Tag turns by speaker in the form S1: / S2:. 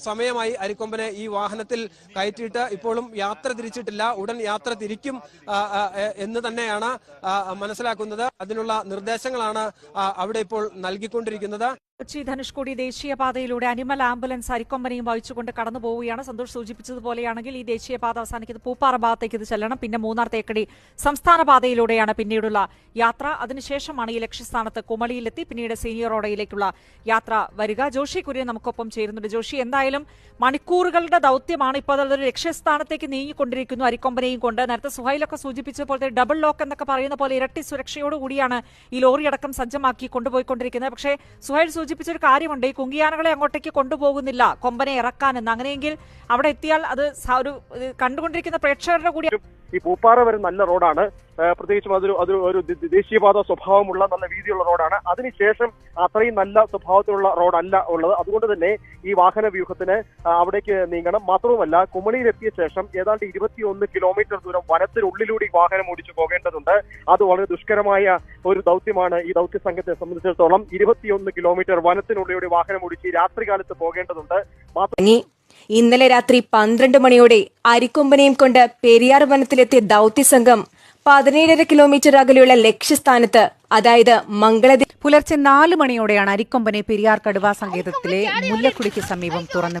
S1: സമയമായി അരിക്കൊമ്പനെ ഈ വാഹനത്തിൽ കയറ്റിയിട്ട് ഇപ്പോഴും യാത്ര തിരിച്ചിട്ടില്ല. ഉടൻ യാത്ര തിരിക്കും എന്ന് തന്നെയാണ് മനസ്സിലാക്കുന്നത്. അതിനുള്ള നിർദ്ദേശങ്ങളാണ് അവിടെ ഇപ്പോൾ നൽകിക്കൊണ്ടിരിക്കുന്നത്.
S2: കൊച്ചി ധനുഷ്കോടി ദേശീയപാതയിലൂടെ അനിമൽ ആംബുലൻസ് അരിക്കൊമ്പനെയും വഹിച്ചുകൊണ്ട് കടന്നു പോവുകയാണ്. സന്തോഷ് സൂചിപ്പിച്ചതുപോലെയാണെങ്കിൽ ഈ ദേശീയപാത അവസാനിക്കുന്നത് പൂപ്പാറ ഭാഗത്തേക്ക് ഇത് ചെല്ലണം. പിന്നെ മൂന്നാർ തേക്കടി സംസ്ഥാന പാതയിലൂടെയാണ് പിന്നീടുള്ള യാത്ര. അതിനുശേഷമാണ് ഈ ലക്ഷ്യസ്ഥാനത്ത് കുമളിയിലെത്തി പിന്നീട് സീനിയർ റോഡയിലേക്കുള്ള യാത്ര വരിക. ജോഷി കുര്യൻ നമുക്കൊപ്പം ചേരുന്നുണ്ട്. ജോഷി, എന്തായാലും മണിക്കൂറുകളുടെ ദൌത്യമാണ്. ഇപ്പോൾ അതൊരു ലക്ഷ്യസ്ഥാനത്തേക്ക് നീങ്ങിക്കൊണ്ടിരിക്കുന്നു അരിക്കൊമ്പനെയും കൊണ്ട്. നേരത്തെ സുഹൈലൊക്കെ സൂചിപ്പിച്ചതുപോലത്തെ ഡബിൾ ലോക്ക് എന്നൊക്കെ പറയുന്ന പോലെ ഇരട്ടി സുരക്ഷയോടുകൂടിയാണ് ഈ ലോറി അടക്കം സജ്ജമാക്കി കൊണ്ടുപോയിക്കൊണ്ടിരിക്കുന്നത്. പക്ഷേ സുഹൈൽ സൂചിപ്പിച്ചൊരു കാര്യമുണ്ട്, ഈ കുങ്കിയാനകളെ അങ്ങോട്ടേക്ക് കൊണ്ടുപോകുന്നില്ല കൊമ്പനെ ഇറക്കാനെന്ന്. അങ്ങനെയെങ്കിൽ അവിടെ എത്തിയാൽ അത് ഒരു കണ്ടുകൊണ്ടിരിക്കുന്ന പ്രേക്ഷകരുടെ കൂടി
S3: ഈ പൂപ്പാറ വരെ നല്ല റോഡാണ്. പ്രത്യേകിച്ചും ഒരു ദേശീയപാത സ്വഭാവമുള്ള നല്ല വീതിയുള്ള റോഡാണ്. അതിനുശേഷം അത്രയും നല്ല സ്വഭാവത്തിലുള്ള റോഡല്ല ഉള്ളത്. അതുകൊണ്ട് തന്നെ ഈ വാഹന വ്യൂഹത്തിന് അവിടേക്ക് നീങ്ങണം. മാത്രവുമല്ല, കുമളിയിലെത്തിയ ശേഷം ഏതാണ്ട് 21 കിലോമീറ്റർ ദൂരം വനത്തിനുള്ളിലൂടെ വാഹനം ഓടിച്ചു പോകേണ്ടതുണ്ട്. അത് വളരെ ദുഷ്കരമായ ഒരു ദൗത്യമാണ് ഈ ദൗത്യ സംഘത്തെ സംബന്ധിച്ചിടത്തോളം. 21 കിലോമീറ്റർ വനത്തിനുള്ളിലൂടെ വാഹനം ഓടിച്ച് രാത്രികാലത്ത് പോകേണ്ടതുണ്ട്.
S4: ഇന്നലെ രാത്രി 12 മണിയോടെ അരിക്കൊമ്പനെയും കൊണ്ട് പെരിയാർ വനത്തിലെത്തിയ ദൌത്യസംഘം 17.5 കിലോമീറ്റർ അകലെയുള്ള ലക്ഷ്യസ്ഥാനത്ത്, അതായത് മംഗള
S2: പുലർച്ചെ 4 മണിയോടെയാണ് അരിക്കൊമ്പനെ പെരിയാർ കടുവാ സങ്കേതത്തിലെ മുല്ലക്കുടിക്ക് സമീപം തുറന്നു